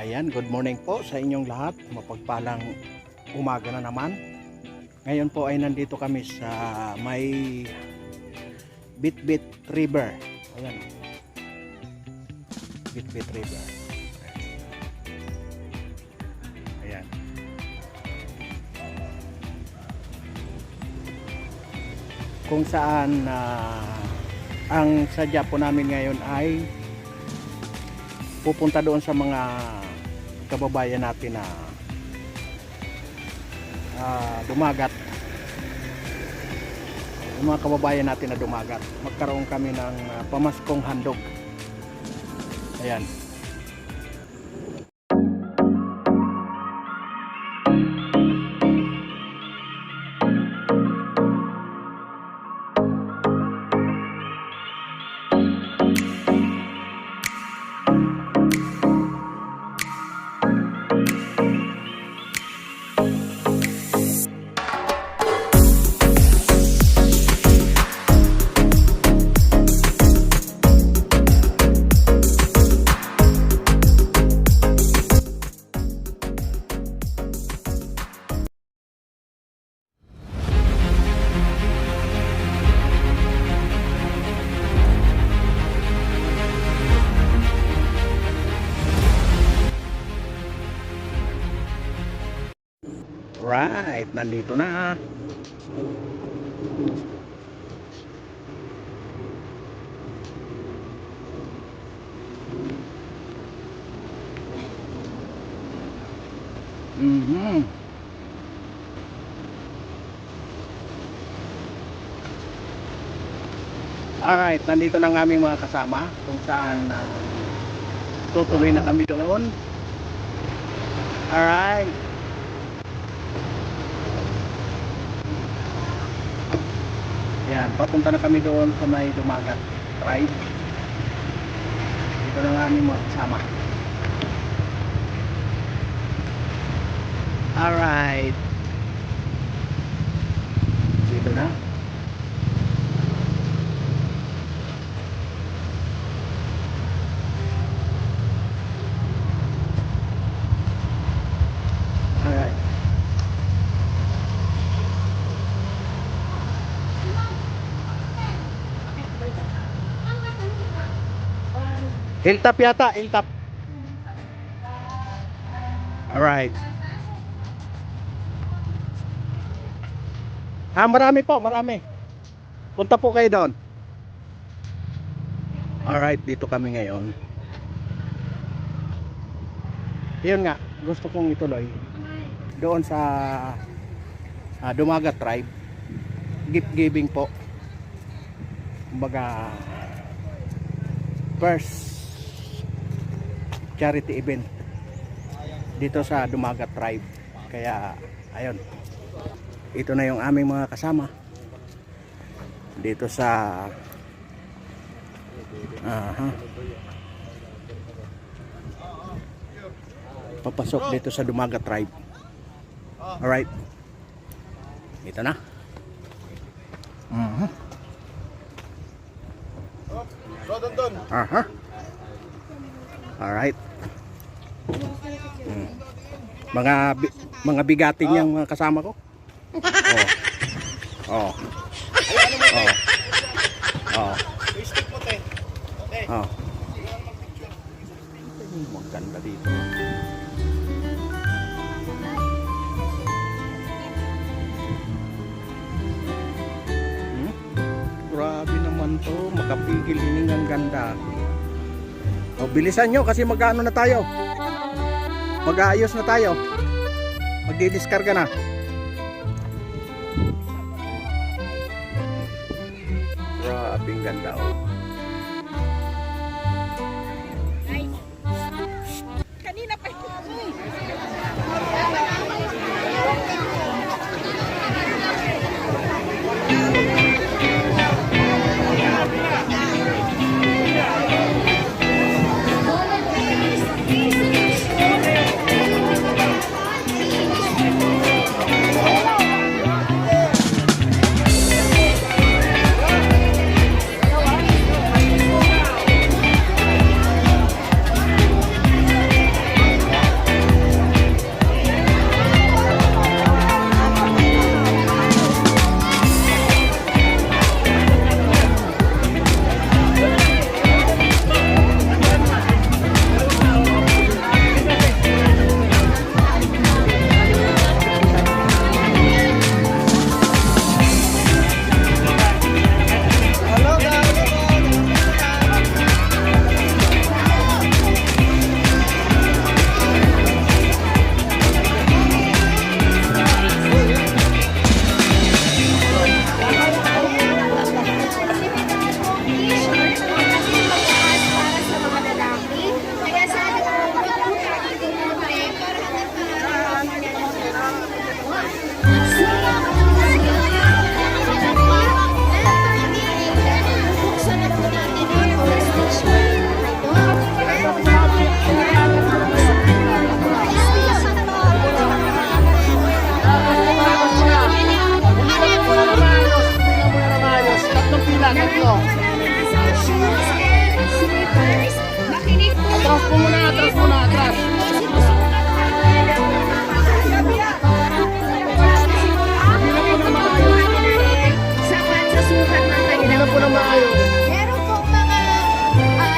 Ayan, good morning po sa inyong lahat. Mapagpalang umaga na naman. Ngayon po ay nandito kami sa may Bitbit River. Ayan. Bitbit River. Ayan. Kung saan ang sadya po namin ngayon ay pupunta doon sa mga kababayan natin na dumagat, yung mga kababayan natin na dumagat. Magkaroon kami ng pamaskong handog. Ayan. Right, nandito na. Alright, nandito na ang aming mga kasama kung saan tutuloy na kami doon. Alright. Yan, papunta na kami doon sa may Dumagat Tribe. Dito na nga aming mga kasama. Alright. Dito na. Alright. Hilltop yata, hilltop. Alright. Marami po, marami. Punta po kayo doon. Alright, dito kami ngayon. Yun nga, gusto kong ituloy doon sa Dumagat Tribe. Gift giving po. Kumbaga, first charity event dito sa Dumagat Tribe. Kaya ayun, ito na yung aming mga kasama dito sa papasok dito sa Dumagat Tribe. Alright, ito na. Alright. Mga bigating yang mga kasama ko. Oh. Maganda dito. Grabe naman to, makapigil hining ang ganda. Bilisan nyo kasi mag-ano na tayo. Mag-aayos na tayo. Magdi-discarga na. Grabe ang ganda oh. Kanina pa. Tatlong pila, tatlo. Atras po muna, atras muna, atras. Hindi po na maayos. Meron po mga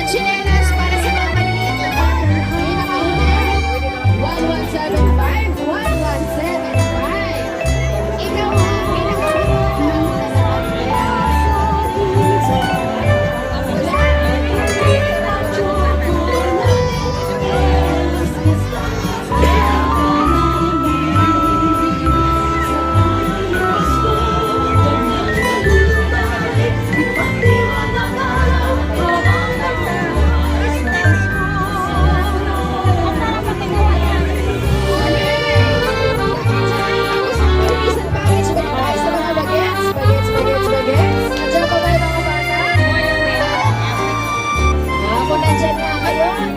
chinelas para sa mga maliliit na bata. May nakahuli. 1175, 1175. Ikaw ang ayun.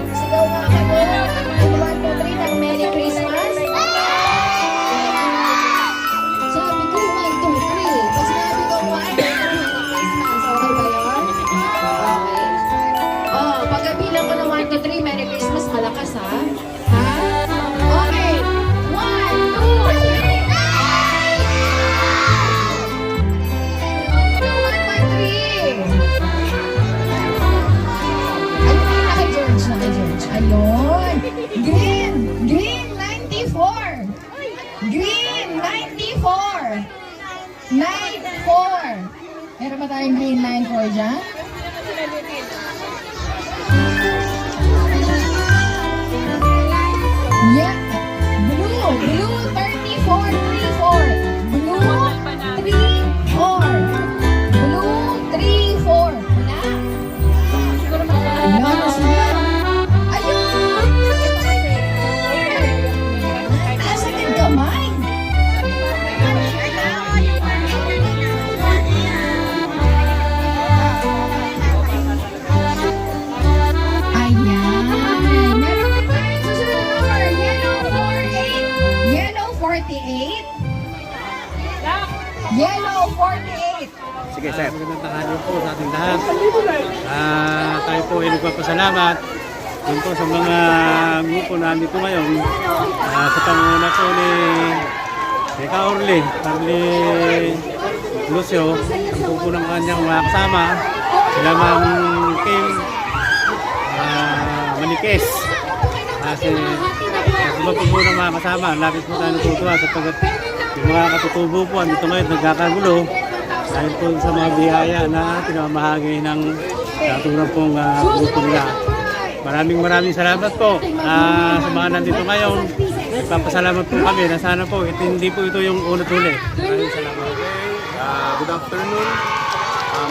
Green 94. Green 94. 94. Meron ba tayong green 94 dyan? Yeah. Blue 34. Blue 34. Blue 34. Wala? Wala na sila. Ayun! Taas agad kamay. Ayan. Meron pa tayong susunod na number. Yellow 48. Yellow 48. Sige, sir. Magandang tanghali po sa ating lahat. Tayo po ay nagpapasalamat yun po sa mga grupo na nandito ngayon sa panguna po ni Orly Lucio, ang po ng kanyang mga kasama, sila Ma'am Kim Manikes. Kasi iba po po ng mga kasama, lapis po tayo natutuwa sapagkat yung mga katutubo po andito ngayon nagkakagulo dahil po sa mga biyaya na pinamahagi ng naturang pong grupo nila. Maraming salamat po sa mga nandito ngayon. Nagpapasalamat po kami na sana po hindi po ito yung unat huli. Maraming salamat. Good afternoon.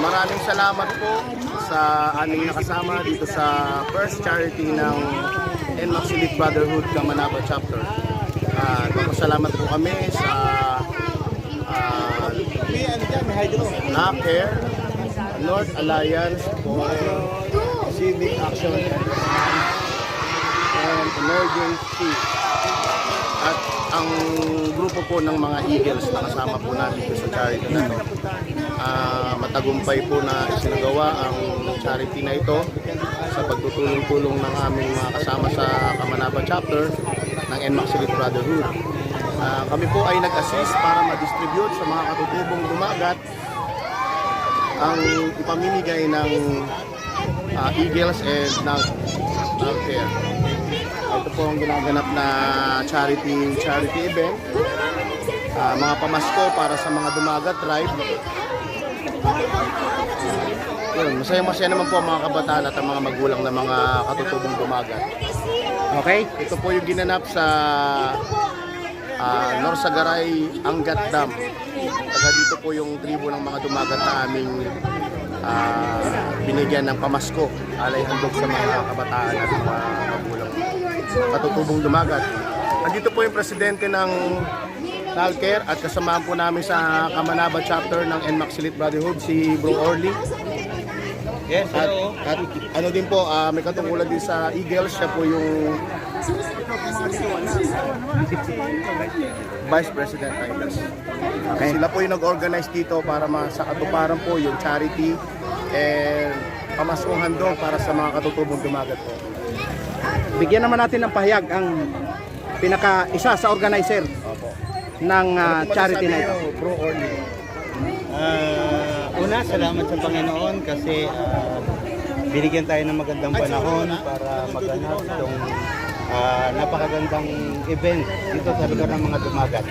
Maraming salamat po sa aming nakasama dito sa first charity ng NMAX Elite Brotherhood Kamanaba Chapter. Nagpapasalamat po kami sa NACARE, North Alliance for Civic Action and Emergency. At ang grupo po ng mga Eagles na kasama po namin dito sa charity na ito. Matagumpay po na isinagawa ang charity na ito sa pagtutulong-tulong ng aming mga kasama sa Kamanaba Chapter ng NMAX Elite Brotherhood. Kami po ay nag-assist para ma-distribute sa mga katutubong dumagat ang ipamimigay ng Eagles and NACARE. Ito po ang ginaganap na charity event. Mga pamasko para sa mga dumagat tribe. Masaya naman po ang mga kabataan at ang mga magulang ng mga katutubong dumagat. Okay? Ito po yung ginanap sa Norsagaray Angat Dam. Taga dito po yung tribo ng mga dumagat na aming binigyan ng pamasko, alay handog sa mga kabataan at mga magulang katutubong dumagat. Andito po yung presidente ng NACARE at kasamahan po namin sa Kamanaba Chapter ng NMAX Elite Brotherhood, si Bro Orly. Yes, hello. At ano din po, may katungkulan din sa Eagles, siya po yung Vice President Eagles. Sila po yung nag-organize dito para sa katuparan po yung charity and pamasong handog para sa mga katutubong dumagat po. Bigyan naman natin ng pahayag ang isa sa organizer ng charity na ito. Bro Orly. Una, salamat sa Panginoon kasi binigyan tayo ng magandang panahon para maganap itong napakagandang event dito sa lugar ng mga dumagat.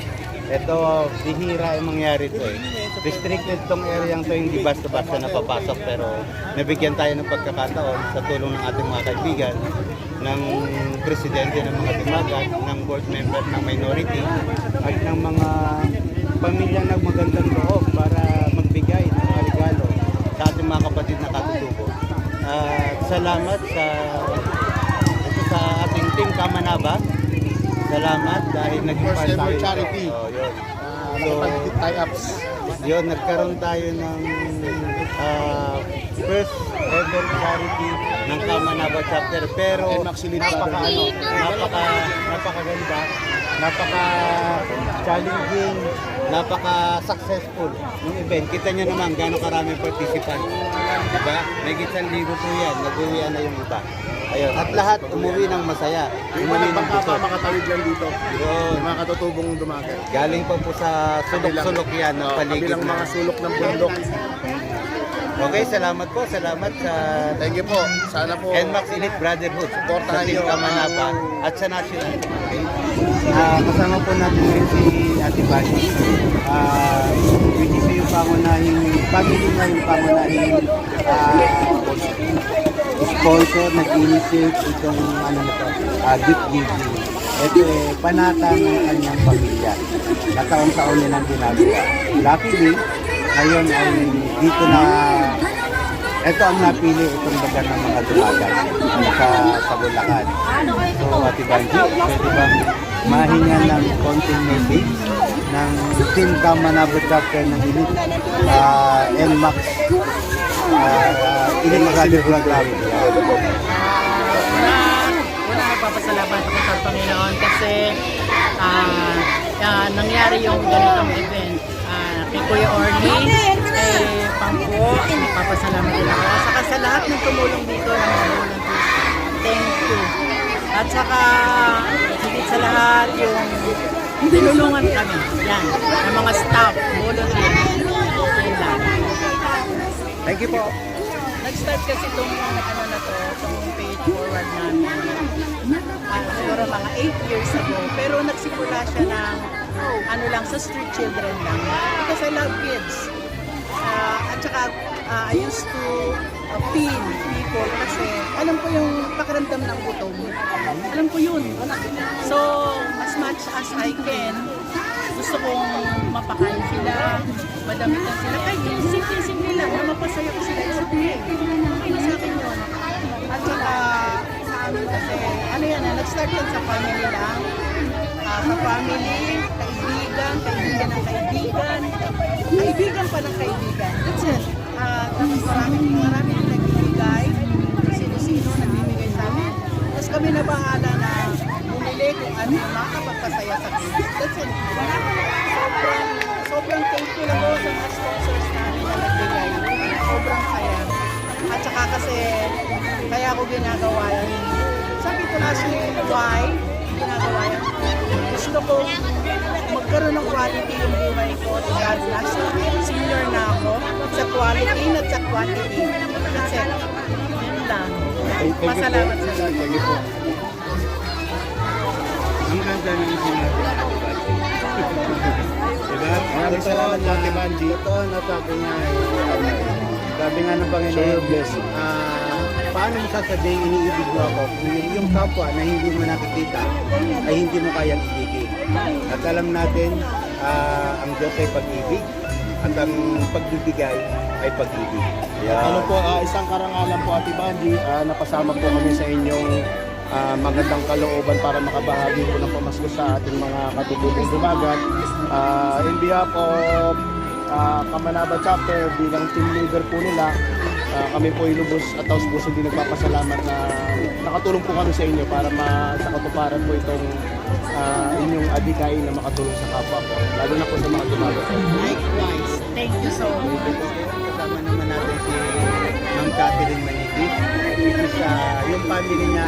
Ito, bihira yung mangyari ito eh. Restricted itong area to, hindi basta-basta napapasok, pero nabigyan tayo ng pagkakataon sa tulong ng ating mga kaibigan, ng presidente ng mga dumagat, ng board member ng minority, at ng mga pamilya ng magandang loob para magbigay ng mga regalo sa ating mga kapatid na katutubo. Salamat sa ating team Kamanaba. Salamat dahil naging First part ever tayo. charity. Tie-ups. Yun, nagkaroon tayo ng first ever charity ng Kamanaba chapter. Pero And Maxilin napakaganda, napaka-challenging, napaka-successful ng event. Kita nyo naman gano'ng karaming participant. Diba? May 1,000 po yan. Nag-uwian na yung iba. Ayun. At lahat umuwi ng masaya. Yung Umuwi mga ng gusto. makatawid lang dito. Yun. Yung mga katutubong dumagat. Galing pa po sa sulok-sulok yan ng paligid Kabilang na. mga sulok ng bundok. Okay, salamat po. Salamat sa Thank you po. Sana po. NMAX Elite Brotherhood. Supportahan sa Team niyo Kamanaba at sa National. Kasama po natin ngayon si Ate Bani. Which is yung pangunahing, family na yung pangunahing sponsor, nag-initiate itong gift giving. Ito panata ng kanyang pamilya. Nataon-taon nilang ginagawa. Luckily, ngayon ay dito na ito ang napili itong lugar ng mga dumagat sa Bulacan. So, Ate Banji, pwede bang mahinga ng konting message ng Team Kamanaba chapter ng Elite NMAX Elite Brotherhood Club. Una nagpapasalamat ako sa Panginoon kasi nangyari yung ganitong event. Kay Kuya Orly, kay Pangko, nagpapasalamat din ako. Saka sa lahat ng tumulong dito ng mga volunteers. Thank you. At saka, higit sa lahat, yung tinulungan kami. Yan, ng mga staff, volunteers. Yan lang. Thank you po. Nag-start kasi itong page forward namin. Siguro mga 8 years ago. Pero nagsimula siya ng sa street children lang. Because I love kids. At saka I used to feed people kasi alam ko yung pakiramdam ng gutom. Alam ko yun. So, as much as I can, gusto kong mapakain sila, madamitan sila. Kahit simple-simple lang, na mapasaya ko sila. Isa ko yun. Okay sa akin yun. At saka sa amin kasi, nag-start yan sa family lang. Sa family, kaibigan ng kaibigan, kaibigan pa ng kaibigan. That's it. Tapos marami nagbibigay, sino-sino nagbibigay sa amin. Tapos kami na bahala na bumili kung ano makapagpasaya sa kids. That's it. Sobrang thankful ako sa mga sponsors namin na nagbigay. Sobrang saya. At saka kasi, kaya ako ginagawa yan. Some people ask me why ginagawa yan. Gusto ko magkaroon ng quality yung buhay ko. God bless. Senior na ako. Sa quality at sa quantity. That's it. Yun lang. Masalamat sa Lord. Thank you po. Ang ganda ng sinabi. Diba? Maraming salamat po, Ate Banji. Ito na sabi niya, sabi nga ng Panginoon, paano mo sasabihin iniibig mo ako kung yung kapwa na hindi mo nakikita ay hindi mo kayang ibigin. At alam natin, ang Diyos ay pag-ibig at ang pagbibigay ay pag-ibig. Ano po, isang karangalan po, Ate Banji, napasama po kami sa inyong magandang kalooban para makabahagi po ng pamasko sa ating mga katutubong dumagat. In behalf of Kamanaba chapter, bilang team leader po nila, kami po ay lubos at taos puso din nagpapasalamat na nakatulong po kami sa inyo para sa katuparan po itong inyong adikain na makatulong sa kapwa po. Lalo na po sa mga dumagat. Likewise. Thank you so much. Kasama naman natin si Ma'am Catherine Manigui. Which is yung family niya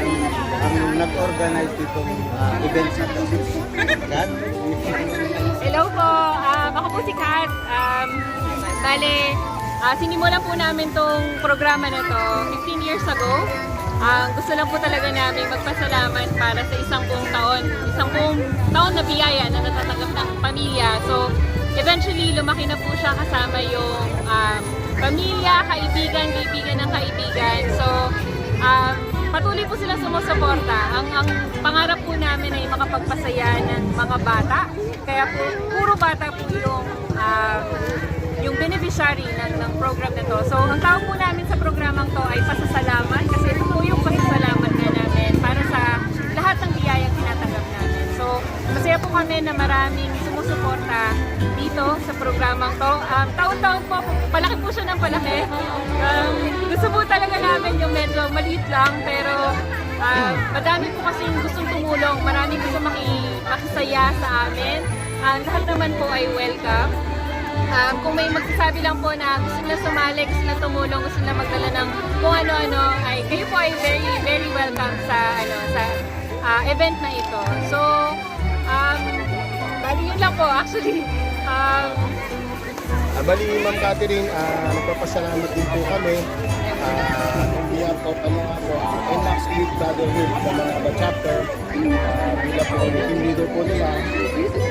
ang nag-organize itong event na ito. Kat? Hello po, ako po si Kat. Bale, sinimulan po namin tong programa na to 15 years ago. Gusto lang po talaga namin magpasalamat para sa isang buong taon na biyaya na natatanggap ng pamilya. So, eventually, lumaki na po siya kasama yung pamilya, kaibigan ng kaibigan. So, patuloy po sila sumusuporta. Ang pangarap po namin ay makapagpasaya ng mga bata. Kaya po, puro bata po yung beneficiary ng program na to. So, ang tawag po namin sa programang to ay pasasalamat kasi ito po yung pasasalamat na namin para sa lahat ng biyayang tinatanggap namin. So, masaya po kami na maraming sumusuporta dito sa programang to. Taon-taon po, palaki po siya ng palaki. Gusto po talaga namin yung medyo maliit lang, pero madami po kasi gustong tumulong, maraming gusto makisaya sa amin. Lahat naman po ay welcome. Kung may magsasabi lang po na gusto nila sumali, gusto nila tumulong, gusto nila magdala ng kung ano-ano, ay kayo po ay very, very welcome sa event na ito. So, bali yun lang po actually. Bali, Ma'am Catherine, nagpapasalamat din po kami. On behalf of NMAX Elite Brotherhood sa mga chapter, bilang po yung team leader po nila,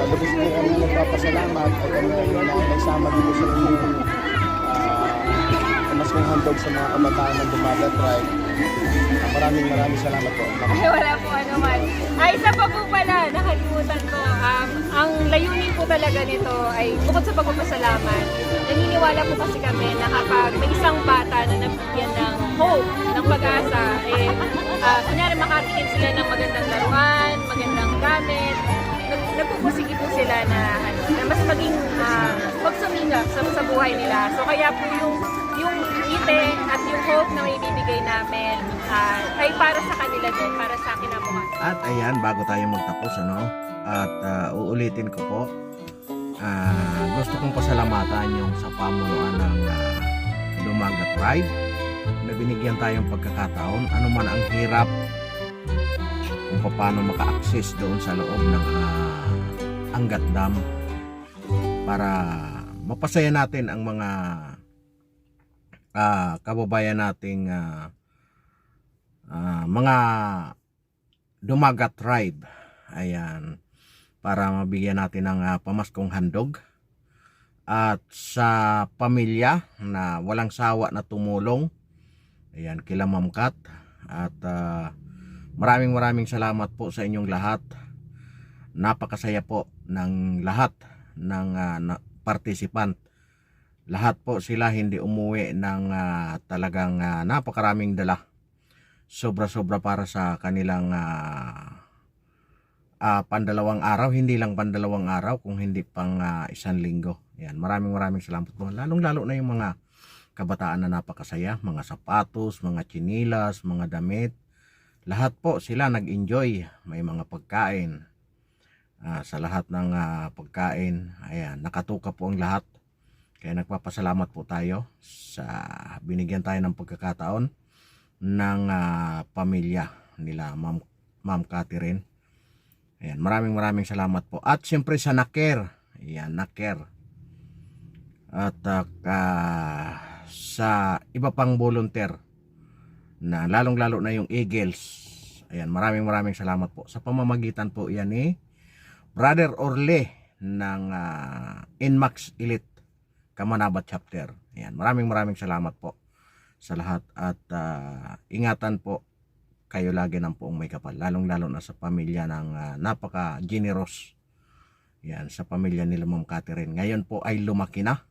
lubos po kami nagpapasalamat at nagsama dito sa inyong mas kong handog sa mga kabataan ng Dumagat Tribe. Maraming salamat po. Ay, wala po anuman. Ay, isa pa po pala, nakalimutan ko. Ang layunin po talaga nito ay bukod sa pagpapasalamat, naniniwala po kasi kami na kapag may isang bata na nabigyan ng hope, ng pag-asa, kunyari makatikin sila ng magandang laruan, magandang gamit, nagpupusigi po sila na mas maging magsuminga sa buhay nila. So kaya po yung ngiti at yung hope na may bibigay namin ay para sa kanila din, para sa akin ako. At ayan, bago tayo magtapos, at uulitin ko po, gusto kong pasalamatan yung sa pamunuan ng Dumagat Tribe na binigyan tayong pagkakataon, anuman ang hirap kung paano maka-access doon sa loob ng Angat Dam para mapasaya natin ang mga kababayan nating mga Dumagat Tribe. Ayan, para mabigyan natin ng pamaskong handog. At sa pamilya na walang sawa na tumulong, ayan, kila Ma'am Kat. At maraming salamat po sa inyong lahat. Napakasaya po ng lahat ng participant. Lahat po sila hindi umuwi ng talagang napakaraming dala. Sobra-sobra para sa kanilang pandalawang araw. Hindi lang pandalawang araw, kung hindi pang isang linggo. Yan, maraming salamat po. Lalong-lalo na yung mga kabataan na napakasaya. Mga sapatos, mga tsinilas, mga damit. Lahat po sila nag-enjoy. May mga pagkain. Sa lahat ng pagkain, ayan, nakatuka po ang lahat. Kaya nagpapasalamat po tayo sa binigyan tayo ng pagkakataon ng pamilya nila Ma'am Catherine. Ayan, maraming salamat po. At siyempre sa Naker, ayan, Naker. At sa iba pang volunteer na lalong-lalo na yung Eagles. Ayan, maraming salamat po. Sa pamamagitan po yan ni Brother Orle ng NMAX Elite Kamanabat Chapter. Ayan, maraming salamat po sa lahat. At ingatan po kayo lagi ng poong may kapal. Lalong-lalo na sa pamilya ng napaka-generous. Yan, sa pamilya nila Ma'am Catherine. Ngayon po ay lumaki na.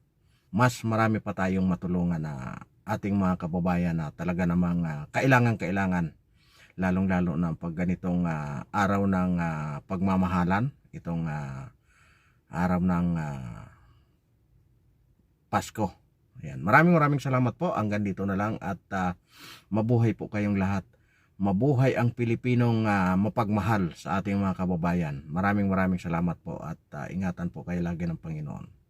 Mas marami pa tayong matulungan na ating mga kababayan na talaga namang kailangan. Lalong-lalo na pag ganitong araw ng pagmamahalan. Itong araw ng Pasko. Ayan. Maraming salamat po. Hanggang dito na lang at mabuhay po kayong lahat. Mabuhay ang Pilipinong mapagmahal sa ating mga kababayan. Maraming salamat po at ingatan po kayo lagi ng Panginoon.